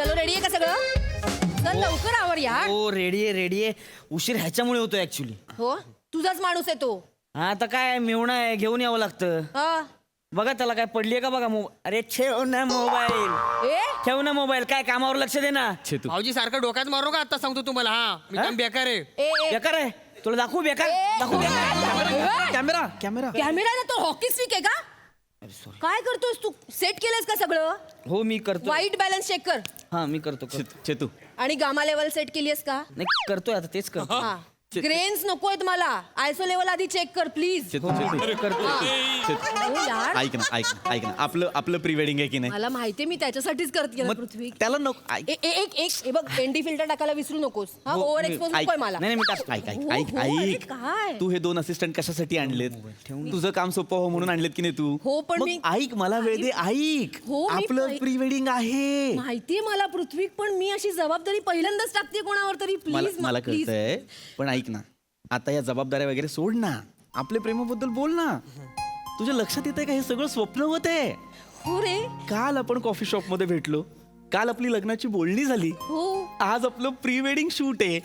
चलो रेडी आहे का सगळं? चल लवकर आवर यार. हो रेडी आहे उशीर ह्याच्यामुळे होतो ऍक्च्युली. हो तुझाच माणूस आहे तो. हा आता काय मेवणा आहे घेऊन यावं लागतं. हा बघा त्याला काय पडलीये का बघा अरे ठेव ना मोबाईल. ए ठेव ना मोबाईल काय कामावर लक्ष दे ना. भाऊजी सारखं डोक्यात मारू का आता सांगतो तुम्हाला. हा मी काम बेकार आहे. ए ए बेकार आहे तुला दाखवू बेकार दाखवू बेकार. कॅमेरा कॅमेरा कॅमेरा ना तो हॉकी स्टिक आहे का? काय करतोस तू? सेट केलंस का सगळं? हो मी करतो. वाईट बॅलन्स चेक कर. हा मी करतो चेतू आणि गामा लेवल सेट केलीस का? नाही करतोय आता तेच करतो. हा ग्रेन्स नकोयत मला. आयसो लेवल आधी चेक कर प्लीज. चेतू करतो. यार ऐक ना आपलं प्री वेडिंग आहे की नाही. मला माहितीये मी त्याच्यासाठीच करते मग पृथ्वी. त्याला नको ऐक. एक हे बघ एनडी फिल्टर टाकायला विसरू नकोस. हा हो, ओव्हर मी- एक्सपोज ऐक. नकोय मला. नाही मी टाक. ऐक हो, हो, अरे काय? तू हे 2 असिस्टंट कशासाठी आणलेत. तुझं काम सोपं हो म्हणून आणलेत की नाही तू. हो, पण मग मी- ऐक मला वेळ दे ऐक. हो, मी आपलं पै- प्री वेडिंग आहे. माहितीये मला पृथ्वी पण मी अशी जबाबदारी पहिल्यांदाच टाकते कोणावर तरी. प्लीज मला कळतंय पण ऐक ना आता या जबाबदाऱ्या वगैरे सोड ना. आपल्या प्रेमाबद्दल बोल ना. तुझ्या लक्षात येतंय का हे सगळं स्वप्न होते. हो रे. काल आपण कॉफी शॉप मध्ये भेटलो. काल आपली लग्नाची बोलणी झाली. हो आज आपलं प्री वेडिंग शूट आहे.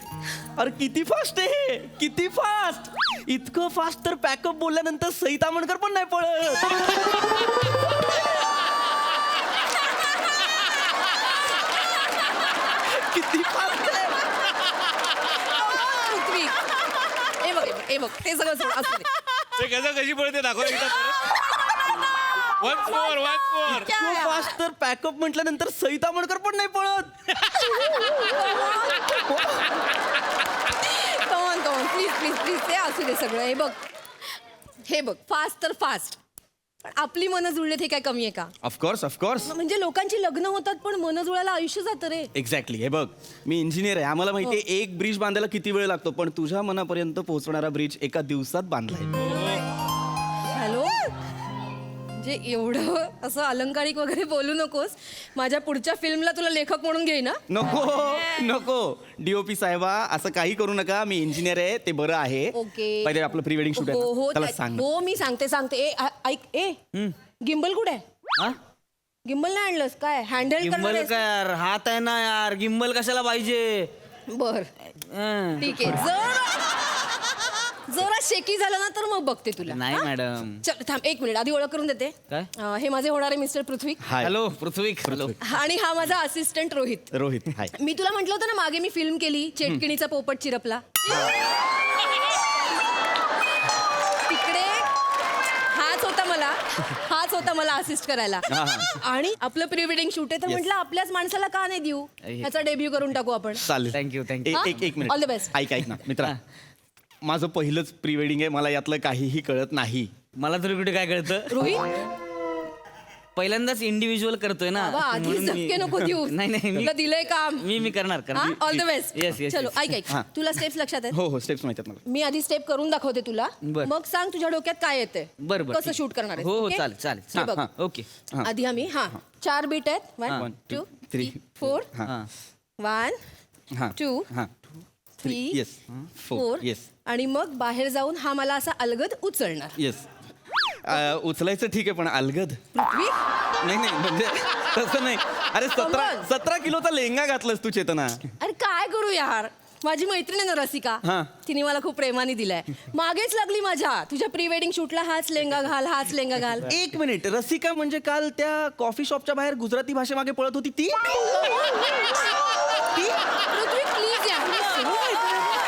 अरे किती फास्ट आहे किती फास्ट. इतकं फास्ट तर पॅकअप बोलल्यानंतर सई तामणकर पण नाही पळत. किती फास्ट आहे. पृथ्वी हे बघ ते सगळं सोड, असू दे. ते कसं कशी पडते दाखव वन्स मोर इतकं फास्ट तर पॅकअप म्हटल्यानंतर सई तामणकर पण नाही पळत. कमॉन प्लीज ते असू दे सगळं. हे बघ फास्ट तर फास्ट पण आपली मनं जुळलेत हे काय कमी आहे का? ऑफकोर्स म्हणजे लोकांची लग्न होतात पण मनं जुळायला आयुष्य जातं रे. एक्झॅक्टली. हे बघ मी इंजिनियर आहे. आम्हाला माहिती आहे एक ब्रिज बांधायला किती वेळ लागतो पण तुझ्या मनापर्यंत पोहोचणारा ब्रिज एका दिवसात बांधलाय. हॅलो म्हणजे एवढं असं अलंकारिक वगैरे बोलू नकोस. माझ्या पुढच्या फिल्मला तुला लेखक म्हणून घेईन ना. नको डीओपी साहेबा असं काही करू नका. मी इंजिनियर आहे ते बरं आहे. ओके. पहिले आपलं प्री वेडिंग शूट हो आहे हो त्याला सांग. हो मी सांगते ऐक गिम्बल कुठे आहे? हा गिम्बल नाही आणलंस काय? हँडल गिम्बल करणार काय यार हात आहे ना यार गिम्बल कशाला पाहिजे. बर हं. ठीक आहे. जरा शेकी झालं ना तर मग बघते तुला. नाही हा? मॅडम. चल थांब 1 मिनिट आधी ओळख करून देते. काय? हे माझे होणारे मिस्टर पृथ्वी हाय हॅलो पृथ्वी हॅलो. आणि हा माझा असिस्टंट रोहित. रोहित हाय. मी तुला म्हटलं होतं ना मागे मी फिल्म केली चेटकिणीचा पोपट चिरपला. तिकडे हाच होता मला असिस्ट करायला. आणि आपलं प्री वेडिंग शूट आहे तर म्हटलं आपल्याच माणसाला का नाही देऊ. ह्याचा डेब्यू करून टाकू आपण. चालेल. Thank you thank you. हा? एक मिनिट All the best. ऐक ना मित्रा. माझं पहिलंच प्री वेडिंग आहे. मला यातलं काहीही कळत नाही. मला तरी कुठे काय कळतं. रोहित पहिल्यांदाच इंडिव्हिज्युअल करतोय ना बाबा आधी म्हणून मी- धक्के नको देऊ. नाही मी तुला दिलंय काम. मी करणार all the best. Yes yes चलो ऐक हा. तुला स्टेप्स लक्षात आहेत? हो स्टेप्स माहिती आहेत मला. मी आधी स्टेप करून दाखवते तुला. बर. मग सांग तुझ्या डोक्यात काय येते. बरं कसं शूट करणार आहेस, हो okay? चालेल हे चालेल बघ. हा. ओके. हा. आधी आम्ही 4 बीट आहेत. 1 One, 2 two, 3 three. 4 हा. 1 हा. 2 हा. 3 येस 4 येस आणि मग बाहेर जाऊन हा मला असा अलगद उचलणार. येस. उचलायचं ठीक आहे पण अलगद पृथ्वी नाही म्हणजे तसं नाही. अरे Come on. 17 किलोचा लेंगा घातलास तू चेतना. अरे काय करू यार. माझी मैत्रीण आहे ना रसिका हा. तिने मला खूप प्रेमाने दिलाय. मागेच लागली माझ्या तुझ्या प्री वेडिंग शूटला हाच लेंगा घाल. एक मिनिट रसिका म्हणजे काल त्या कॉफी शॉपच्या बाहेर गुजराती भाषेमागे पळत होती ती. पृथ्वी प्लीज यार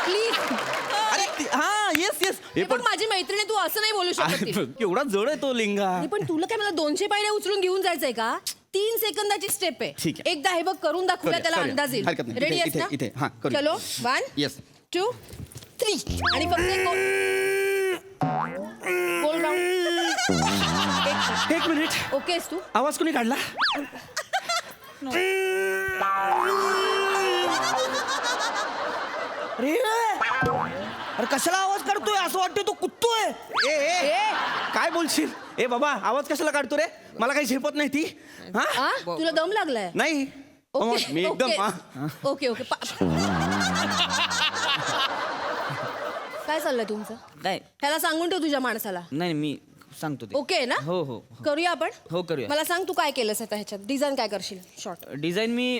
प्लीज. अरे हा येस येस. हे पण माझी मैत्रीण आहे, तू असं नाही बोलू शकत तिला. केवढा जड आहे तो लेंगा. नाही, पण तुला काय मला 200 पायऱ्या उचलून घेऊन जायचंय का? 3 सेकंदाची स्टेप आहे. ठीक आहे. एकदा हे बघ करून दाखवूया त्याला करूया. अंदाज येईल. हरकत नाही. रेडी इथे- आहेस ना? इथे- हा, करूया. चलो 1 येस 2 3 आणि फक्त एक गोल राऊंड. एक मिनिट. ओकेस तू? आवाज कोणी काढला. अरे कशाला आवाज काढतोय असं वाटतंय तो कुत्तोय. ए काय बोलशील. ए बाबा आवाज कशाला काढतो रे. मला काही झेपत नाही ती. हा तुला दम लागलाय? नाही ओके मी एकदम ओके ओके काय चाललंय तुमचं? काय ह्याला सांगून ठेव तुझ्या माणसाला. नाही मी सांगतो ते. ओके ना? हो हो करूया आपण. हो, करूया. मला सांग तू काय केलंस आता ह्याच्यात डिझाईन काय करशील शॉर्ट. डिझाईन मी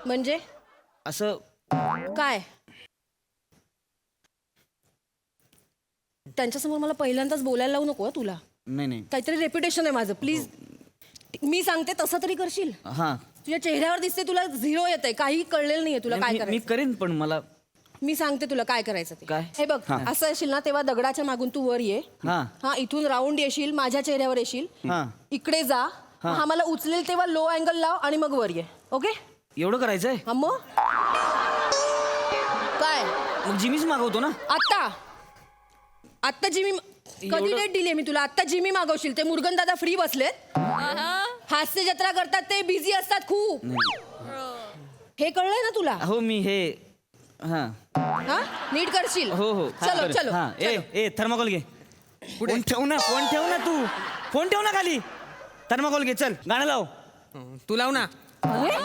म्हणजे असं काय? त्यांच्यासमोर मला पहिल्यांदाच बोलायला लावू नको हं तुला. नाही नाही काहीतरी रेप्युटेशन आहे माझं, प्लीज. मी सांगते तसं तरी करशील. हा तुझ्या चेहऱ्यावर दिसते तुला झिरो येत आहे, काही कळलेलं नाहीये तुला काय मी करायचं. करेन पण मला मी सांगते तुला काय करायचं ते. काय? हे बघ, असं येशील ना तेव्हा दगडाच्या मागून तू वर ये. हा हा, इथून राऊंड येशील, माझ्या चेहऱ्यावर येशील, हा इकडे जा. हा मला उचलेल तेव्हा लो अँगल लाव आणि मग वर ये. ओके? एवढं करायचंय हा मग काय मग जिमीच मागवतो ना. आत्ता जिमी कधी डेट दिली मी तुला? आत्ता जिमी मागवशील. ते मुरगन दादा फ्री बसलेत, हास्य जत्रा करतात, ते बिझी असतात खूप. हे कळलंय ना तुला? हो मी हे हा हा, नीट करशील. हो हो चलो चलो हा चलो. ए थर्माकोल घे. फोन ठेव ना तू. फोन ठेव ना खाली. थर्माकोल घे. चल गाणं लाव. तू लाव ना. अरे,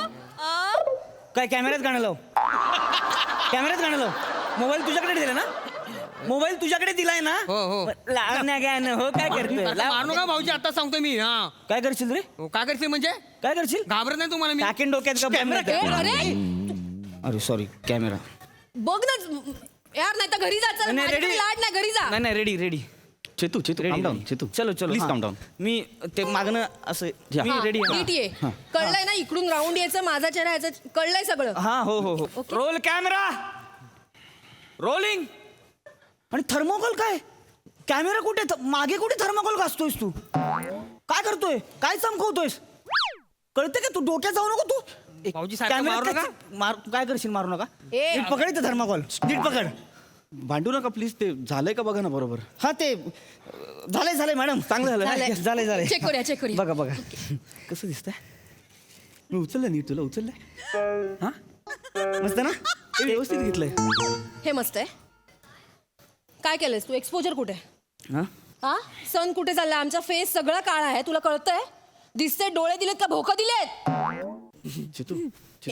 काय कॅमेऱ्यात गाणं लाव. कॅमेऱ्यात गाणं लाव. मोबाईल तुझ्याकडे दिला ना. मोबाईल तुझ्याकडे दिलाय ना. हो, हो. लाव ना गाणं. हो काय करतोय आता मारू नका भाऊजी, आता सांगतो मी. हा काय करशील रे. हो, काय करते म्हणजे? काय करशील. घाबरत नाही तुम्हाला मी? टाकेन डोक्यात का ए, अरे अरे सॉरी कॅमेरा. बघ ना यार, नाही तर घरी जा. चल, नाही, माझ्याकडे ready. लाड नाही, घरी जा. नाही ready Chetu calm down, Chetu चलो प्लीज हा. काम डाऊन. मी ते मागणं असं मी हा, रेडी नीट ये. कळलंय ना, इकडून राऊंड यायचं, माझा चेहरा यायचं, कळलंय सगळं. हा हो हो हो Okay. Roll camera rolling. आणि थर्मोकॉल काय. कॅमेरा कुठे मागे कुठे थर्मोकॉल घासतोयस तू. काय करतोय काय चमकवतोयस. कळते का तू. डोक्यात जाऊ नको तू. भाऊजी सारखं मारू नका. काय करशील. मारू नका. ए. नीट पकड इथं थर्मोकॉल. नीट पकड. भांडू नका प्लीज. ते झालंय का बघा ना बरोबर. हा ते झालंय मॅडम. चांगलं झालंय. झालंय चेक करूया. बघा कसं दिसतंय. मी उचललं नीट. तुला उचललंय. हा मस्त ना. हे व्यवस्थित घेतलंय. हे मस्त आहे. काय केलंयस तू. एक्सपोजर कुठे? हा हा, सन कुठे चाललाय? आमचा फेस सगळा काळा आहे, तुला कळतंय? दिसते डोळे दिलेत का भोकं दिलेत? चेतू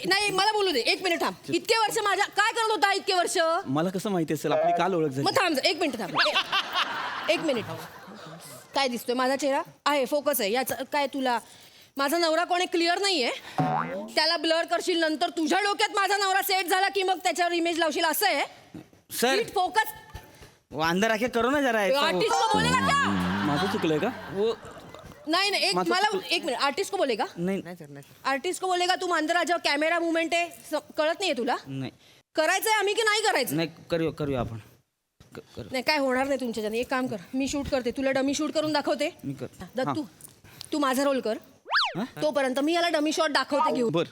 नाही, मला बोलू दे. एक मिनिट थांब. इतके वर्ष माझ्या काय करत होता इतके वर्ष? मला कसं माहिती असेल. आपली काल ओळख झाली. मग थांब, एक मिनिट थांब. एक मिनिट. काय दिसतोय माझा चेहरा? आहे, फोकस आहे याचा. काय तुला माझा नवरा कोणी क्लिअर नाहीये? त्याला ब्लर करशील, नंतर तुझ्या डोक्यात माझा नवरा सेट झाला की मग त्याच्यावर इमेज लावशील, असं आहे? सर नीट फोकस. अंदर आके करो ना जरा. आर्टिस्ट को बोलेगा क्या? माझं चुकलंय का. वो नहीं एक मला एक मिनिट. आर्टिस्ट को बोलेगा. नाही नाही सर, नाही सर. आर्टिस्ट को बोलेगा. तू अंदर आ जाओ. कॅमेरा मुवमेंट आहे, कळत नाहीये तुला? नाही करायचंय आम्ही की नाही करायचं? नाही करूया आपण. नाही, काय होणार नाही तुमच्याच्याने. एक काम कर, मी शूट करते. तुला डमी शूट करून दाखवते. मी कर. दत्तू, तू माझा रोल कर. तोपर्यंत मी याला डमी शॉट दाखवते घेऊ. बर.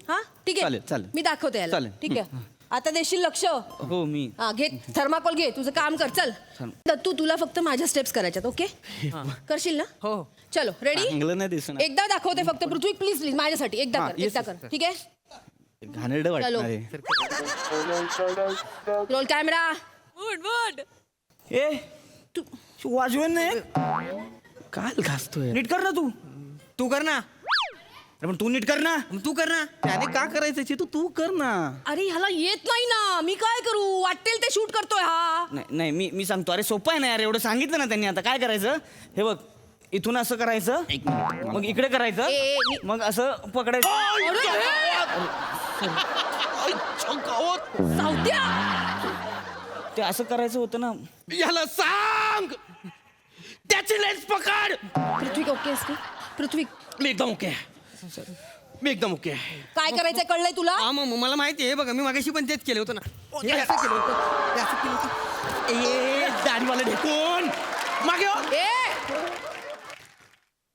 हा ठीक आहे. चालेल. मी दाखवते याला. चालेल. ठीक आहे. आता देशील लक्ष. हो मी हा, घे थर्माकोल घे. तुझं काम कर. चल दत्तू, तुला फक्त माझ्या स्टेप्स करायच्यात. ओके करशील ना? हो. चलो रेडी. चांगलं नाही दिसणार. एकदा दाखवते फक्त. पृथ्वी प्लीज माझ्यासाठी एकदा हा, कर. yes, एकदा yes, कर. ठीक आहे. घाणेरडं वाटणार आहे. Roll camera. ए तू वाजवेन नाही. काल घासतोय. नीट कर ना तू. तू कर ना. अरे पण तू नीट कर ना. मग तू कर ना. त्याने का करायचं चेतू. तू कर ना. अरे ह्याला येत नाही ना, मी काय करू? वाटेल ते शूट करतोय हा. नाही मी सांगतो. अरे सोपं आहे ना यार. एवढं सांगितलं ना त्यांनी. आता काय करायचं. हे बघ इथून असं करायचं. मग इकडे करायचं. ए, मग असं पकडायचं. सावत्या. ते असं करायचं होतं ना. याला सांग. त्याची लेन्स पकड. पृथ्वी ओके असते? पृथ्वी मी एकदम ओके. मी एकदम ओके. काय करायचंय कळलंय तुला? हा, मग मला माहिती आहे. बघा मी मागाशी पण तेच केलं होतं ना. हे असं केलं होतं. हे असं केलं होतं. ए दाढीवाले ढेकून मागे हो. ए,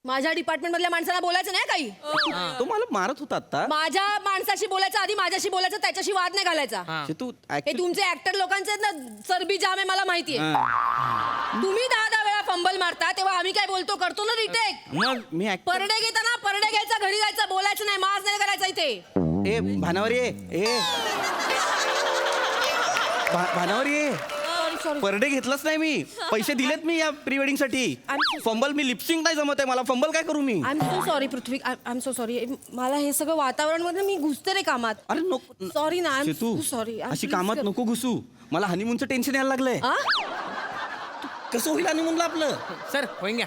माझ्या डिपार्टमेंट मधल्या माणसाला बोलायचं नाही काही. तो मला मारत होता आता. माझ्या माणसाशी बोलायचं आधी, माझ्याशी बोलायचं, त्याच्याशी वाद नाही घालायचा. हा. चेतू हे तुमचे ऍक्टर लोकांचे आहेत ना, चरबी जाम आहे मला माहितीये. तुम्ही 10 वेळा फंबल मारता तेव्हा आम्ही काय बोलतो, करतो ना रिटेक. मग मी परडे घेताना परडे घ्यायचा, घरी जायचं, बोलायचं नाही, माज नाही करायचा इथे. ए भानावर ये. ए भानावर ये. सॉरी. परडे घेतलाच नाही मी. पैसे दिलेत मी या प्री वेडिंग साठी. फंबल मी लिपसिंग नाही जमत आहे मला. फंबल काय करू मी. I am so sorry Prithvi. I am so sorry. मला हे सगळं वातावरण मध्ये मी घुसते रे कामात. अरे नको. सॉरी ना. I am Chetu sorry. अशी कामात नको घुसू. मला हनीमूनचं टेन्शन यायला लागलंय. कसं होईल हनीमूनला आपलं. सर होईन घ्या.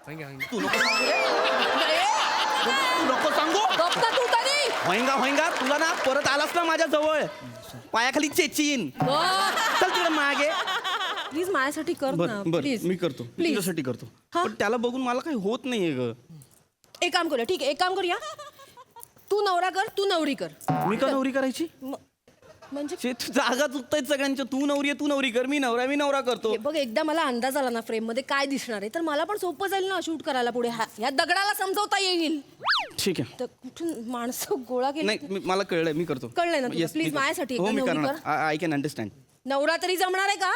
होईन घ्या. तू नको सांगू रे. तू नको सांगू. गप्पा तू तरी होईंगा तुला ना परत आलास ना माझ्या जवळ पायाखाली चेचीन. चल तिकडे मागे. प्लीज माझ्यासाठी कर ना बर प्लीज मी करतो मी प्लीज तुझ्यासाठी करतो हा? पण त्याला बघून मला काही होत नाहीये ग. एक काम करूया ठीक आहे एक काम करूया तू नवरा कर तू नवरी कर मी का नवरी करायची म्हणजे शे, तू जागा चुकतायत सगळ्यांच्या. तू नवरी कर मी नवरा करतो. हे बघ एकदा मला अंदाज आला ना फ्रेम मध्ये काय दिसणार आहे तर मला पण सोपं जाईल ना शूट करायला पुढे ह्या दगडाला समजवता येईल. ठीक आहे. तर कुठून माणसं गोळा केली नाही मला कळलंय मी करतो. कळलंय ना तुला? Yes, Please, मी करतो. माझ्यासाठी हो एकदा मी नवरी करणार. I can understand. नवरा तरी जमणार आहे का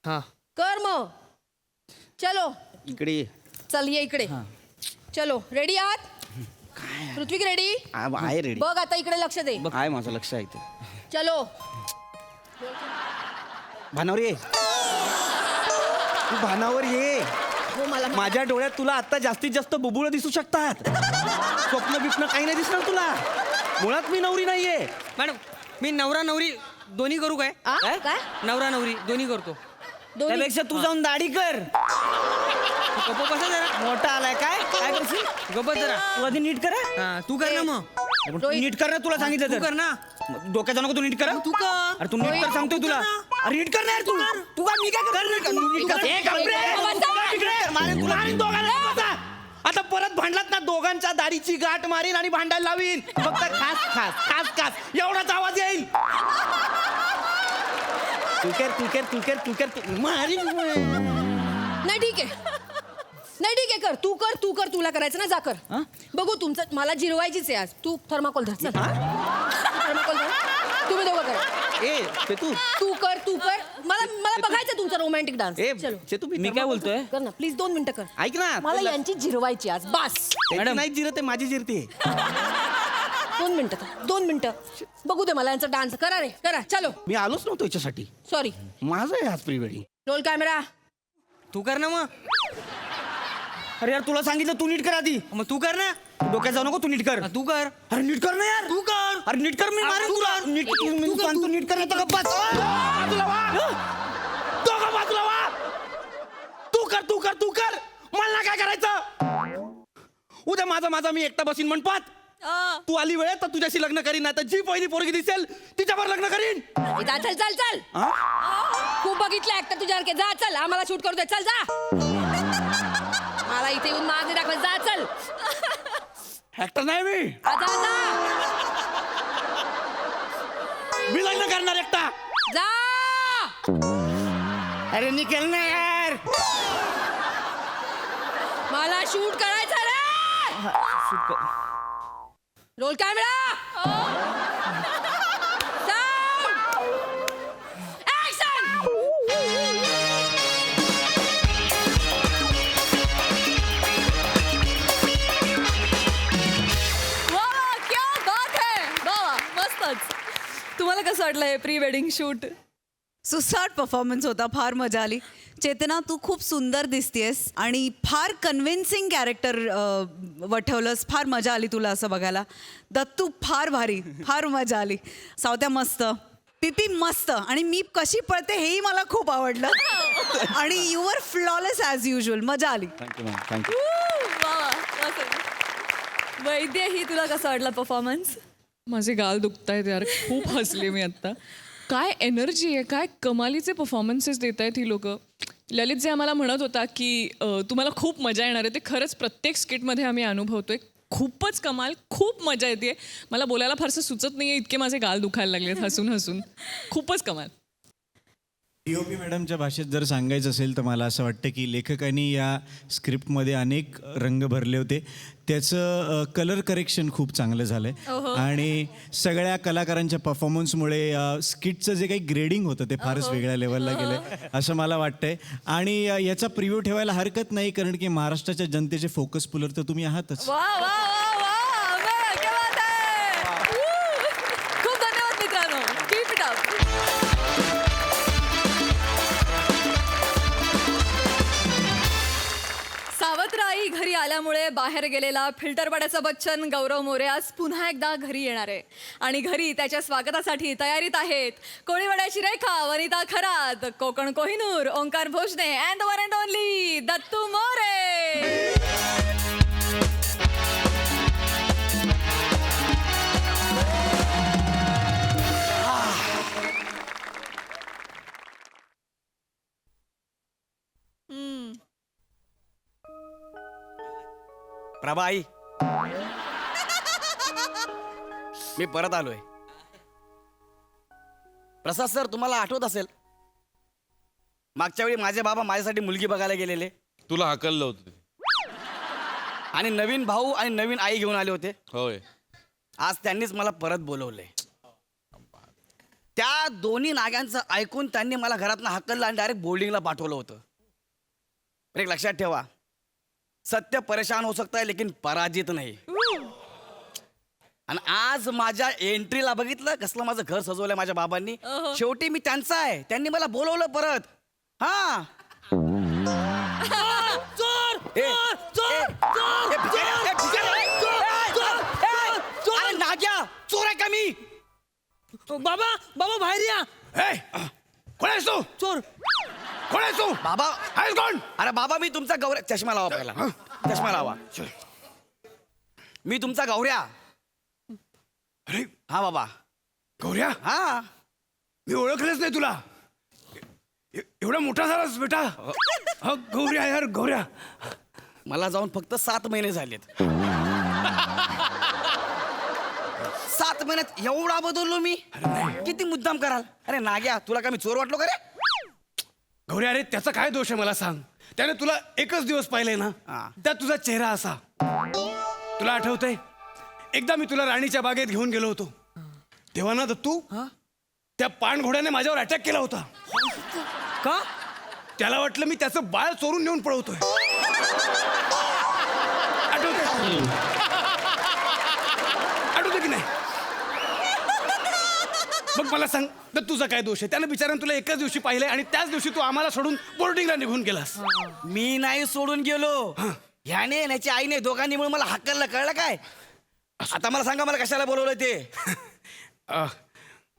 हा कर मग चलो इकडे ये. चल ये इकडे चलो रेडी आहात ऋत्विक रेडी आहे रेडी. बघ आता इकडे लक्ष दे आहे माझं लक्ष आहे ते. चलो भानावर ये. तू भानावर ये. हो मला माझ्या डोळ्यात तुला आता जास्तीत जास्त बुबुळ दिसू शकतात. स्वप्न बिप्न काही नाही दिसणार तुला. मुळात मी नवरी नाहीये. मॅडम मी नवरा नवरी दोन्ही करू काय आ? काय नवरा नवरी दोन्ही करतो. दोन्ही त्यापेक्षा तू जाऊन दाढी कर. गप्प बसा जरा मोठा आलाय काय काय करशील गप्प जरा. तू आधी नीट कर हं? हा तू कर ना मग पण तू नीट कर ना तुला सांगितलं तू तर. कर ना डोक्याचा नको तू नीट कर. तू कर अरे तू नीट कर सांगतोय तुला. अरे नीट कर ना यार तू. तू काय मी काय कर नीट कर. ए, गप्प रे. इकडे. मारेन तुला. मारेन दोघांना. बसा. आता परत भांडलात ना दोघांच्या दाढीची गाठ मारीन आणि भांडायला लावीन. फक्त खास एवढाच आवाज येईल. तू कर मारीन. नाही ठीक आहे नाही ठीक आहे कर तू कर तुला करायचं ना जा कर बघू तुमचं मला जिरवायचीच आहे आज तू थर्माकोल धर चल थर्माकोल धर तुम्ही दोघं करा ए ते तू कर मला बघायचं तुमचा रोमॅन्टिक डान्स ए चलो चेतू मी काय बोलतोय कर ना प्लीज 2 मिनिटं कर ऐक ना मला यांची जिरवायची आज बस मॅडम नाही जिरते माझी जिरते. 2 मिनिटं बघू दे मला यांचा डान्स करा रे करा चलो मी आलोच नव्हतो याच्यासाठी. सॉरी माझं आहे आज प्री वेडिंग. रोल कॅमेरा तू कर ना मग अरे यार तुला सांगितलं तू नीट कर आधी. मग तू कर ना डोक्यात जाऊ नको तू नीट कर. तू कर अरे नीट कर ना यार. तू कर अरे नीट कर मी मारेन तू तुला. कर. नीट तू मी कर, सांगतो तू. नीट कर आता गप्पा. बाजूला वा. दोघं बाजूला वा. तू कर मला काय करायचं. उद्या माझा मी एकटा बसीन म्हणपात. तू आली वेळेत तर तुझ्याशी लग्न करीन नाही तर जी पहिली पोरगी दिसेल तिच्यावर लग्न करीन. चल खूप बघितलं ऍक्टर तुझ्यासारखे जा चल आम्हाला शूट करू दे चल जा मला इथे येऊन मागे दाखव जा चल ऍक्टर नाही मी. जा मी लग्न करणार एकटा. जा अरे निकल ना यार. मला शूट करायचं रे रोल कॅमेरा तुम्हाला कसं वाटलं हे प्री वेडिंग शूट? सुसाट परफॉर्मन्स होता, फार मजा आली. चेतना तू खूप सुंदर दिसतेस आणि फार कन्व्हिन्सिंग कॅरेक्टर वठवलंस. फार मजा आली तुला असं बघायला. दत्तू फार भारी, फार मजा आली. सावत्या मस्त, पिपी मस्त आणि मी कशी पळते हेही मला खूप आवडलं. आणि you were flawless as usual. मजा आली. Thank you ma'am thank you. वैद्य ही तुला कसा वाटला परफॉर्मन्स? माझे गाल दुखतायत यार, खूप हसले मी आत्ता. काय एनर्जी आहे, काय कमालीचे परफॉर्मन्सेस देत आहेत ही लोक. ललित जे आम्हाला म्हणत होता की तुम्हाला खूप मजा येणार आहे, ते खरंच प्रत्येक स्किटमध्ये आम्ही अनुभवतोय. खूपच कमाल, खूप मजा येते. मला बोलायला फारसं सुचत नाही आहे, इतके माझे गाल दुखायला लागलेत हसून हसून. खूपच कमाल. DOP मॅडमच्या भाषेत जर सांगायचं असेल तर मला असं वाटतं की लेखकांनी या स्क्रिप्टमध्ये अनेक रंग भरले होते. त्याचं कलर करेक्शन खूप चांगलं झालं आहे आणि सगळ्या कलाकारांच्या परफॉर्मन्समुळे स्किटचं जे काही ग्रेडिंग होतं ते फारच वेगळ्या लेवलला गेलं आहे असं मला वाटतंय. आणि याचा प्रिव्ह्यू ठेवायला हरकत नाही कारण की महाराष्ट्राच्या जनतेचे फोकस पुलर तर तुम्ही आहातच. खूप धन्यवाद मित्रांनो. Keep it up. सावत्राई घरी आल्यामुळे बाहेर गेलेला फिल्टरपाड्याचा बच्चन गौरव मोरे आज पुन्हा एकदा घरी येणार आहे. आणि घरी त्याच्या स्वागतासाठी तयारीत आहेत कोळीवाड्याची Rekha, Vanita Kharat, Kokan Kohinoor, Omkar Bhojane and the one and only Dattu More. प्रभाई, मी परत आलोय. प्रसाद सर, तुम्हाला आठवत असेल मागच्या वेळी माझे बाबा माझ्यासाठी मुलगी बघायला गेलेले तुला हाकललं होतं. आणि नवीन भाऊ आणि नवीन आई घेऊन आले होते. होय. आज त्यांनीच मला परत बोलवलंय. त्या दोन्ही नाग्यांचं ऐकून त्यांनी मला घरातनं हाकललं आणि डायरेक्ट बोर्डिंगला पाठवलं होतं. पण एक लक्षात ठेवा, सत्य परेशान हो सकता है लेकिन पराजित नाही. आणि आज माझ्या एंट्रीला बघितलं कसलं माझं घर सजवलंय माझ्या बाबांनी. शेवटी मी त्यांचा आहे, त्यांनी मला बोलवलं परत. हा अरे नाग्या, चोर आहे का मी? बाबा बाबा बाहेर या. कोण आहेस तू? चोर. कोण आहेस तू? बाबा आहेस कोण? अरे बाबा, मी तुमचा गौऱ्या. चष्मा लावा पहिला, चष्मा लावा. मी तुमचा गौऱ्या. अरे हा बाबा. गौऱ्या, हा मी ओळखलंच नाही तुला. एवढा मोठा झालास बेटा. हा गौऱ्या यार, गौऱ्या. मला जाऊन फक्त 7 महिने झालेत. 7 महिन्यात एवढा बदललो मी? किती मुद्दाम कराल? अरे नाग्या, तुला का मी चोर वाटलो का रे? गौऱ्या, अरे त्याचा काय दोष आहे मला सांग. त्याने तुला एकच दिवस पाहिले ना, हा. त्यात तुझा चेहरा असा. तुला आठवतंय एकदा मी तुला राणीच्या बागेत घेऊन गेलो होतो तेव्हा ना दत्तू, त्या पाणघोड्याने माझ्यावर अटॅक केला होता. का? त्याला वाटलं मी त्याचं बाळ चोरून नेऊन पळवतोय. आठवतं की नाही? मग मला सांग, तर तुझा काय दोष आहे? त्यानं बिचाऱ्यानं तुला एकाच दिवशी पाहिलंय आणि त्याच दिवशी तू आम्हाला सोडून बोर्डिंगला निघून गेलास. मी नाही सोडून गेलो. ह्याने याची आईने दोघांनी मिळून मला हाकललं, कळलं काय? आता मला सांगा, मला कशाला बोलवलं ते?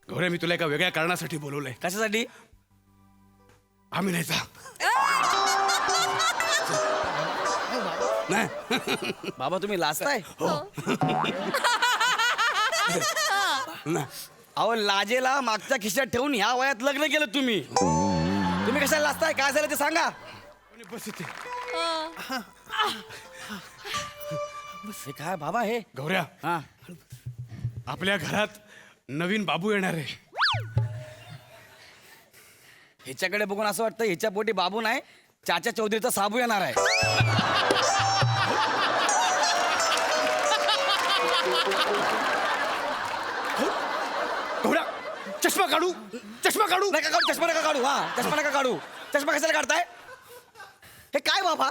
गौऱ्या, मी तुला एका वेगळ्या कारणासाठी बोलवलंय. कशासाठी? आम्ही नाही जा. नाही. बाबा तुम्ही लाजताय? अहो, लाजेला मागच्या खिशात ठेवून ह्या वयात लग्न केलं तुम्ही. तुम्ही कशाला लाजताय? काय झालं ते सांगा. बस इथे. हे काय बाबा हे? गौऱ्या, हा, आपल्या घरात नवीन बाबू येणार आहे. ह्याच्याकडे बघून असं वाटतं ह्याच्या पोटी बाबू नाही, चाचा चौधरीचा साबू येणार आहे. गौऱ्या, चष्मा काढू, चष्मा काढू. नका काढू, चष्मा नका काढू. हा, चष्मा नका काढू. चष्मा कशाला काढताय? हे काय बाबा?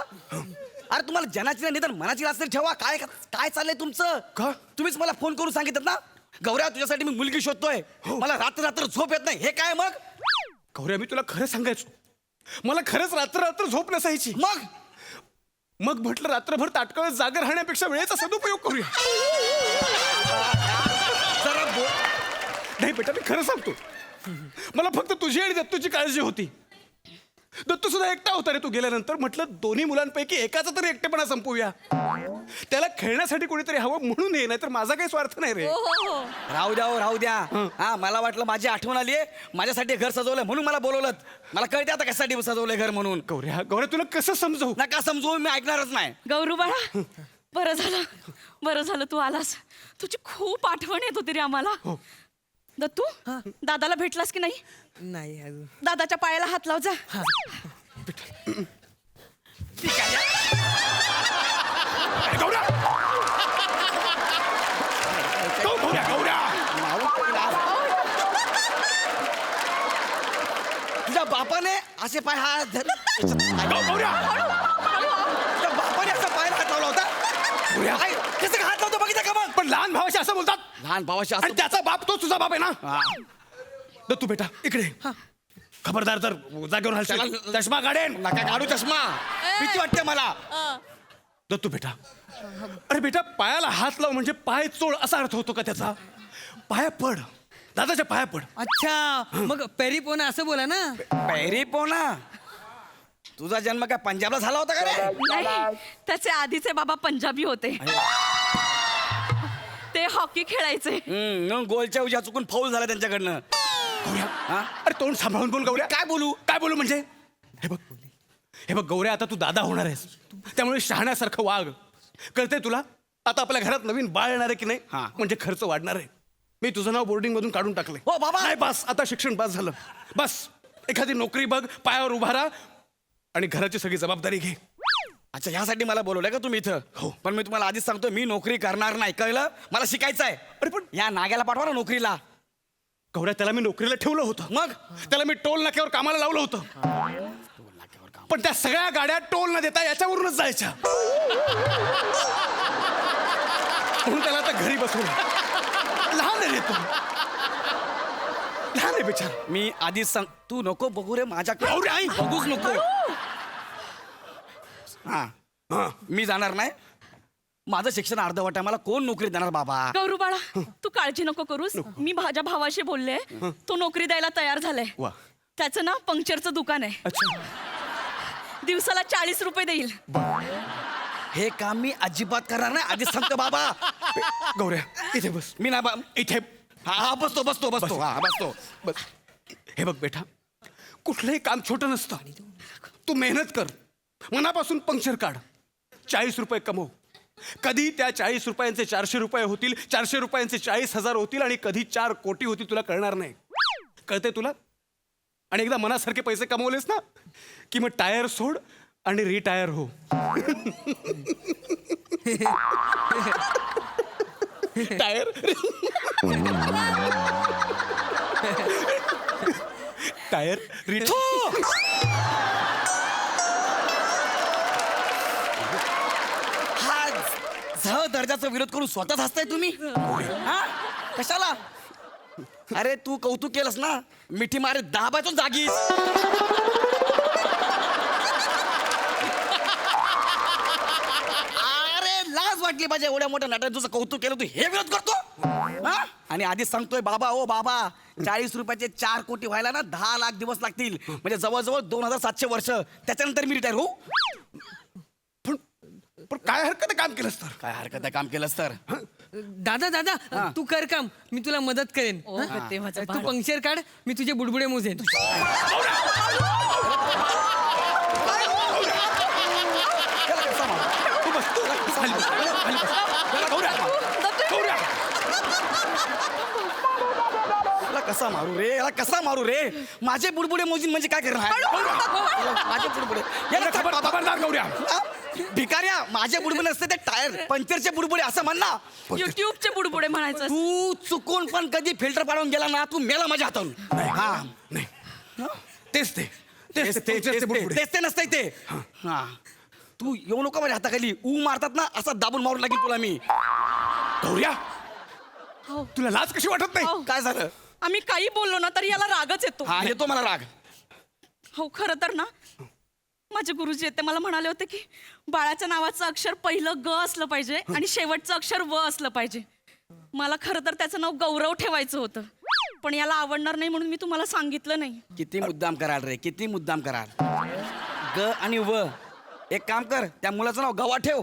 अरे तुम्हाला जनाची नाही निदान मनाची लाच तरी ठेवा. काय काय चाललंय तुमचं? का? तुम्हीच मला फोन करून सांगितलं ना, गौऱ्या तुझ्यासाठी मी मुलगी शोधतोय, मला रात्र रात्र झोप येत नाही. हे काय मग? गौऱ्या, मी तुला खरं सांगायचो, मला खरंच रात्र रात्र झोप नसायची. मग म्हटलं रात्रभर ताटकळत जागर राहण्यापेक्षा वेळेचा सदुपयोग करूया. जरा नाही बेटा, मी खरं सांगतो, मला फक्त तुझी आणि दत्तूची काळजी होती. दत्तू सुद्धा एकटा होता रे तू गेल्यानंतर. म्हटलं दोन्ही मुलांपैकी एकाचा तरी एकटेपणा संपवूया. त्याला खेळण्यासाठी कोणीतरी हवं म्हणून ये, नाही तर माझा काही स्वार्थ नाही रे. राहू द्या, राहू द्या. हा, मला वाटलं माझी आठवण आली आहे, माझ्यासाठी घर सजवलंय म्हणून मला बोलवलं. मला कळते आता कशासाठी सजवलंय घर म्हणून. गौऱ्या, गौऱ्या, तुला कसं समजवू? नका समजू, मी ऐकणारच नाही. गौरू बाळा, बरं झालं तू आलास. तुझी खूप आठवण येत होती रे आम्हाला. दत्तू, दादाला भेटलास की नाही? नाही अजून. दादाच्या पायाला हात लाव जा. गौऱ्या, गौऱ्या, गौऱ्या. तुझ्या बापाने असे पाय हात गौऱ्या, तुझ्या बापाने असं पायाला हात लावला होता? गौऱ्या. आई, कसं काय हात लावतो बघितलं का मग? पण लहान भावाशी असं बोलतात. लहान भावाशी आणि असं. त्याचा बाप तो तुझा बाप आहे ना. हा. दत्तू बेटा, इकडे. खबरदार, जर जागेवर हलशील त्याला- चष्मा काढेन. नका काढू चष्मा, भीती वाटते मला. दत्तू बेटा, अरे बेटा, पायाला हात लाव म्हणजे पाय चोळ असा अर्थ होतो का त्याचा? पाया पड, दादाच्या पाया पड. अच्छा, मग पेरिपोना असं बोला ना. पैरी पोना, तुझा जन्म काय पंजाबला झाला होता का रे? नाही, त्याचे आधीचे बाबा पंजाबी होते. ते हॉकी खेळायचे. मग गोलच्या उजा चुकून फाऊल झाला त्यांच्याकडनं. गौऱ्या, हा? अरे तोंड सांभाळून बोल गौऱ्या. काय बोलू? काय बोलू म्हणजे? हे बघ गौऱ्या, आता तू दादा होणार आहेस, त्यामुळे शहाण्यासारखं वाग. कळतंय तुला? आता आपल्या घरात नवीन बाळ येणार आहे की नाही, म्हणजे खर्च वाढणार आहे. मी तुझं नाव बोर्डिंग मधून काढून टाकलंय. हो बाबा. नाही बस, आता शिक्षण पास झालं. बस एखादी नोकरी बघ, पायावर उभा राहा आणि घराची सगळी जबाबदारी घे. अच्छा, ह्यासाठी मला बोलवलंय का तुम्ही इथं? हो. पण मी तुम्हाला आधीच सांगतो, मी नोकरी करणार नाही, कळलं? मला शिकायचं आहे. अरे पण या नाग्याला पाठवा ना नोकरीला. गौऱ्या, त्याला मी नोकरीला ठेवलं होतं. मग त्याला मी टोल नाक्यावर कामाला लावलं होतं. पण त्या सगळ्या गाड्या टोल न देता याच्यावरूनच जायच्या. म्हणून त्याला आता घरी बसवलं. लहान आहे रे तू, लहान आहे बिचार. मी आधीच सांग, तू नको बघू रे माझ्याकडे. आई बघूच नको. हा, मी जाणार नाही. माझं शिक्षण अर्धवट आहे, मला कोण नोकरी देणार बाबा? गौरू बाळा, तू काळजी नको करूस. मी माझ्या भावाशी बोलले, तो नोकरी द्यायला तयार झालाय. वा. त्याचं ना पंक्चरचं दुकान आहे. अच्छा, दिवसाला 40 रुपये देईल. हे काम मी अजिबात करणार नाही, आधीच सांगतो बाबा. गौऱ्या इथे बस. मी ना इथे हा बसतो बसतो बसतो हा बसतो. बस. हे बघ बेटा, कुठलंही काम छोटं नसतं. तू मेहनत कर, मनापासून पंक्चर काढ, 40 रुपये कमव. कधी त्या 40 रुपयांचे 400 रुपये होतील, 400 रुपयांचे 40,000 होतील आणि कधी 4 कोटी होतील, तुला कळणार नाही. कळते तुला? आणि एकदा मनासारखे पैसे कमवलेस ना की मग टायर सोड आणि रिटायर हो. टायर टायर हा झ दर्जाचा विरोध करून स्वतःच हसताय तुम्ही? हा कशाला? अरे तू कौतुक केलंस ना, मिठी मारे 10 बाजून जागीच. अरे लाज वाटली पाहिजे, एवढ्या मोठ्या नटाने तुझं कौतुक केलं, तू हे विरोध करतो? हा? आणि आधीच सांगतोय बाबा, ओ बाबा, 40 रुपयाचे 4 कोटी व्हायला ना 10 लाख दिवस लागतील, म्हणजे जवळजवळ 2700 वर्ष. त्याच्यानंतर मी रिटायर होऊ. पण काय हरकत आहे काम केलंस तर? काय हरकत आहे काम केलंस तर? दादा दादा, तू कर काम, मी तुला मदत करेन. ओ, देवाचं तू बाळ. पंक्चर काढ, मी तुझे बुडबुडे मोजेन. तू बस, तू बस, खाली बस, खाली बस. गौऱ्या, गौऱ्या. याला कसा मारू रे, याला कसा मारू रे? माझे बुडबुडे मोजीन म्हणजे काय करणार? माझे बुडबुडे याला खबरदार गौऱ्या. भिकाऱ्या, माझे बुडबुडे असते ते टायर पंक्चरचे बुडबुडे असं म्हण ना. युट्यूबचे बुडबुडे म्हणायचं. तू चुकून पण कधी फिल्टर पाडून गेला ना, तू मेला माझ्या हातातून. हा नाही, तेच ते तेच ते, तेच ते बुडबुडे. तेच ते नसतंय ते. हा तू येऊ नको माझ्या हाताखाली. मारतात ना, असा दाबून मारून लागेल तुला मी. गौऱ्या, तुला लाज कशी वाटत नाही? काय झालं? आम्ही काही बोललो ना तरी याला रागच येतो. हा येतो मला राग. हो, खरं तर ना माझे गुरुजी आहेत ते मला म्हणाले होते की बाळाच्या नावाचं अक्षर पहिलं ग असलं पाहिजे आणि शेवटचं अक्षर व असलं पाहिजे. मला खरं तर त्याचं नाव गौरव ठेवायचं होतं, पण याला आवडणार नाही म्हणून मी तुम्हाला सांगितलं नाही. किती मुद्दाम कराल रे, किती मुद्दाम कराल. ग आणि व. एक काम कर, त्या मुलाचं नाव गवा ठेव.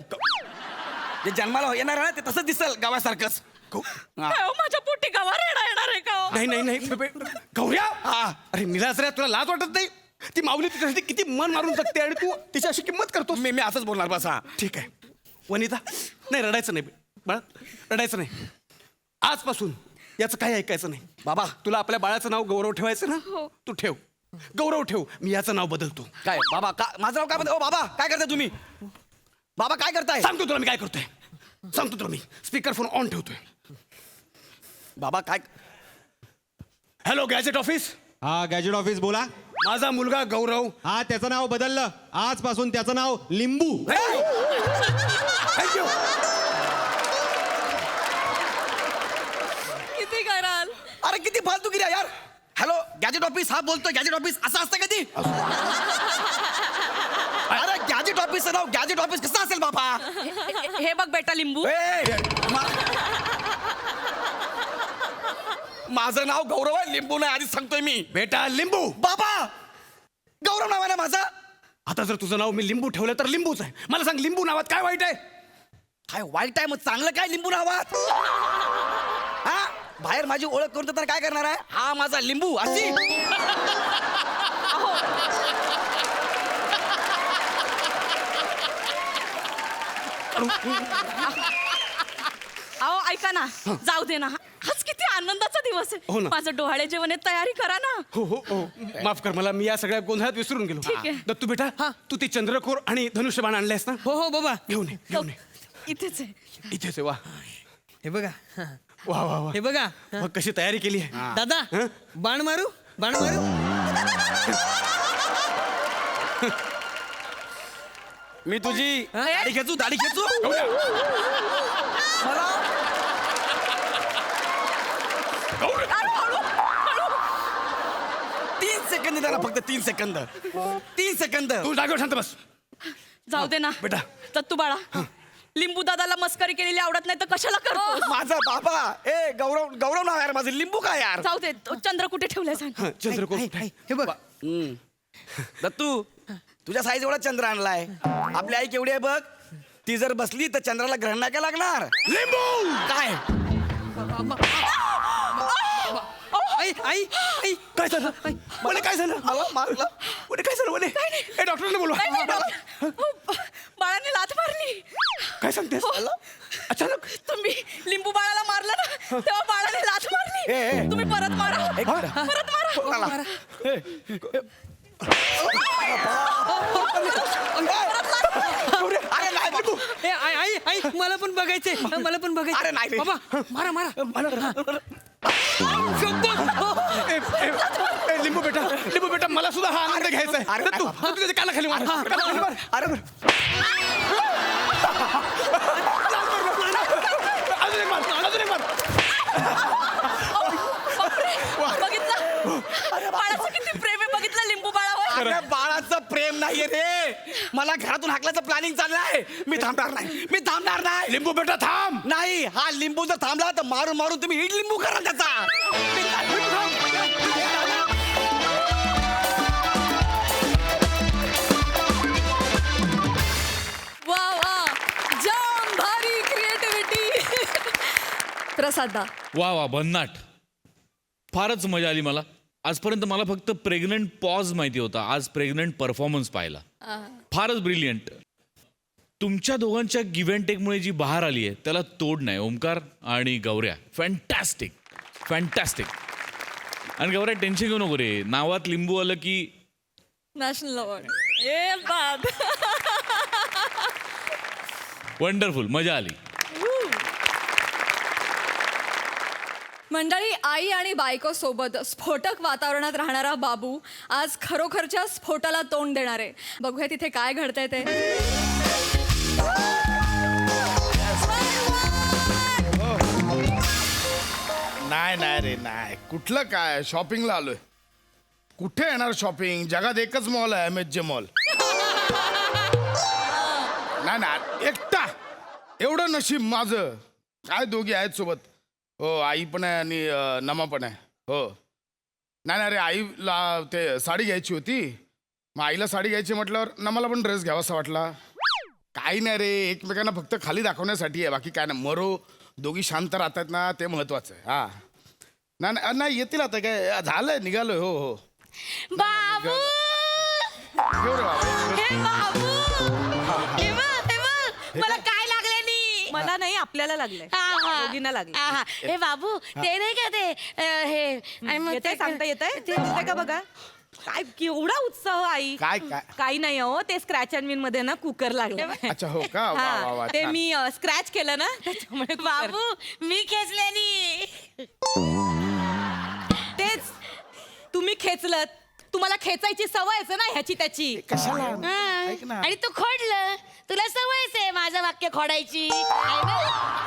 जे जन्माला येणार आहे ना, ते तसंच दिसल गावासारखंच. हा. काय हो, माझ्या पोटी गावा रेडा येणार आहे का हो? नाही नाही नाही गौऱ्या, अरे निराश रे, तुला लाज वाटत नाही? ती माऊली तिच्यासाठी किती मन मारून जगते आणि तू तिची अशी किंमत करतो. मी असंच बोलणार बस. हा ठीक आहे वनिता, नाही रडायचं नाही बाळा, रडायचं नाही. आजपासून याचं काही ऐकायचं नाही. बाबा, तुला आपल्या बाळाचं नाव गौरव ठेवायचं ना, तू ठेव, गौरव ठेव. मी याचं नाव बदलतो. काय बाबा, माझं नाव काय बदल? ओ बाबा, काय करताय तुम्ही? बाबा काय करताय? सांगतो तुला मी काय करतोय, सांगतो तुला मी. स्पीकर फोन ऑन ठेवतोय. बाबा काय? Hello gadget office. हा गॅजेट ऑफिस बोला. माझा मुलगा गौरव. हा त्याचं नाव बदललं, आजपासून त्याचं नाव लिंबू. थँक्यू. किती कराल? अरे किती फालतूगिरी आहे यार. हॅलो गॅजेट ऑफिस, हा बोलतोय गॅजेट ऑफिस, असं असतं कधी? अरे गॅजेट ऑफिसचं नाव गॅजेट ऑफिस कसं असेल बाबा? हे बघ बेटा लिंबू, माझं नाव गौरव आहे, लिंबू नाही, आधीच सांगतोय मी. बेटा लिंबू. बाबा गौरव नाव आहे ना माझं. आता जर तुझं नाव मी लिंबू ठेवलं तर लिंबूच आहे. मला सांग, लिंबू नावात काय वाईट आहे? काय वाईट आहे? मग चांगलं काय लिंबू नावात? हा बाहेर माझी ओळख करून तर काय करणार आहे? हा माझा लिंबू अशी. अहो ऐका ना, जाऊ दे ना, आज किती आनंदाचा दिवस हो आहे. ना. माझं डोहाळे जेवण आहे, तयारी करा ना. हो हो हो माफ कर मला, मी या सगळ्या गोंधळात विसरून गेलो. ठीक आहे. दत्तू बेटा तू ती चंद्रकोर आणि धनुष्यबाण आणलेस ना? हो हो बाबा. घेऊन ये घेऊन ये. इथेच आहे. इथेच आहे. वा हे बघा. वा वा वा. हे बघा. मग कशी तयारी केली आहे? दादा हं? बाण मारू बाण मारू. मी तुझी दाढी खेचू दाढी खेचू हळू, हळू. 3 सेकंद त्याला, फक्त 3 सेकंद. 3 सेकंद. तू जागेवर शांत बस. जाऊ दे ना बेटा. दत्तू बाळा, लिंबू दादाला मस्करी केलेली आवडत नाही तर कशाला करतो? माझा बाबा ए गौरव गौरव नाव यार माझं, लिंबू काय यार. जाऊ दे, तो चंद्र कुठे ठेवलाय सांग. हं, चंद्रकोर हे बघ. दत्तू तुझ्या साईज एवढा चंद्र आणलाय. आपली आई केवढी आहे बघ. ती जर बसली तर चंद्राला ग्रहण नाही का लागणार? लिंबू काय आई आई आई काय झालं? म्हणे काय झालं? मला मारलं. म्हणे काय झालं? म्हणे ए डॉक्टरने बोलवा. नाही, नाही, बाळाने लाथ मारली. काय सांगतेस? हो. अचानक तुम्ही लिंबू बाळाला मारलं ना, तेव्हा बाळाने लाथ मारली. तुम्ही परत मारा, परत मारा. अरे नाही बाबू. ए, आई आई आई मला पण बघायचंय. मला पण बघायचं. अरे नाही रे. बाबा मारा मारा. ए, लिंबू बेटा मला सुद्धा हा आनंद घ्यायचा आहे. अरे, तू त्याच्या कानाखाली मार. कानाखाली मार. अरे अजून एक मार. बघितलं बाळाचं किती प्रेम आहे, बघितलं लिंबू बाळावर. अरे बाळाचं प्रेम नाहीये रे, मला घरातून हाकल्याचं प्लॅनिंग चाललंय. मी थांबणार नाही. लिंबू बेटा थांब. नाही, हा लिंबू जर थांबला तर मारून मारून तुम्ही इड लिंबू करा त्याचा. वा वा, जाम भारी क्रिएटिव्हिटी. प्रसादा वा वा भन्नाट. फारच मजा आली मला. आजपर्यंत मला फक्त प्रेग्नंट पॉज माहिती होता, आज प्रेग्नंट परफॉर्मन्स पाहिला. फारच ब्रिलियंट. तुमच्या दोघांच्या गिव्ह अँड टेकमुळे जी बहार आली आहे त्याला तोड नाही. ओमकार आणि गौऱ्या फॅन्टॅस्टिक. आणि गौऱ्या टेन्शन घेऊ नको रे, नावात लिंबू आलं की नॅशनल अवॉर्ड. ए बाब. वंडरफुल, मजा आली. मंडळी, आई आणि बायको सोबत स्फोटक वातावरणात राहणारा बाबू आज खरोखरच्या स्फोटाला तोंड देणार आहे. बघूया तिथे काय घडतंय ते. नाही रे नाही. कुठलं काय शॉपिंगला आलोय? कुठे येणार शॉपिंग? जगात एकच मॉल आहे, MHJ मॉल. नाही एकटा. एवढं नशीब माझं. काय दोघी आहेत सोबत. हो, आई पण आहे आणि नमा पण आहे. हो. नाही रे, आईला ते साडी घ्यायची होती. मग आईला साडी घ्यायची म्हटल्यावर नमाला पण ड्रेस घ्यावासा वाटला. काही नाही रे, एकमेकांना फक्त खाली दाखवण्यासाठी आहे, बाकी काय नाही. मरो दोघी शांत राहतात ना, ते महत्वाचं आहे. हा नाही येतील आता, काय झालंय, निघालोय. हो हो बाबू, घेऊ रे बाबा. हे बाबू, हे बघ, मला काय लागले. मला नाही, आपल्याला लागलंय. दोघींना लागलंय. हे बाबू, ते नाही का ते हे येतंय, सांगता येतंय? दिसतंय का बघा? काय केवढा उत्साह आई. काय काही नाही हो, ते स्क्रॅच अँड विन मध्ये ना कुकर लागलं. अच्छा हो का? वा वा वा, ते छान. मी स्क्रॅच केलं ना, त्याच्यामुळे बाबू, मी खेचलेली. तेच तुम्ही खेचलं. तुम्हाला खेचायची सवयच आहे ना ह्याची त्याची. कशाला? ऐक ना. आणि तू खोडलं, तुला सवयच आहे माझं वाक्य खोडायची. आहे ना?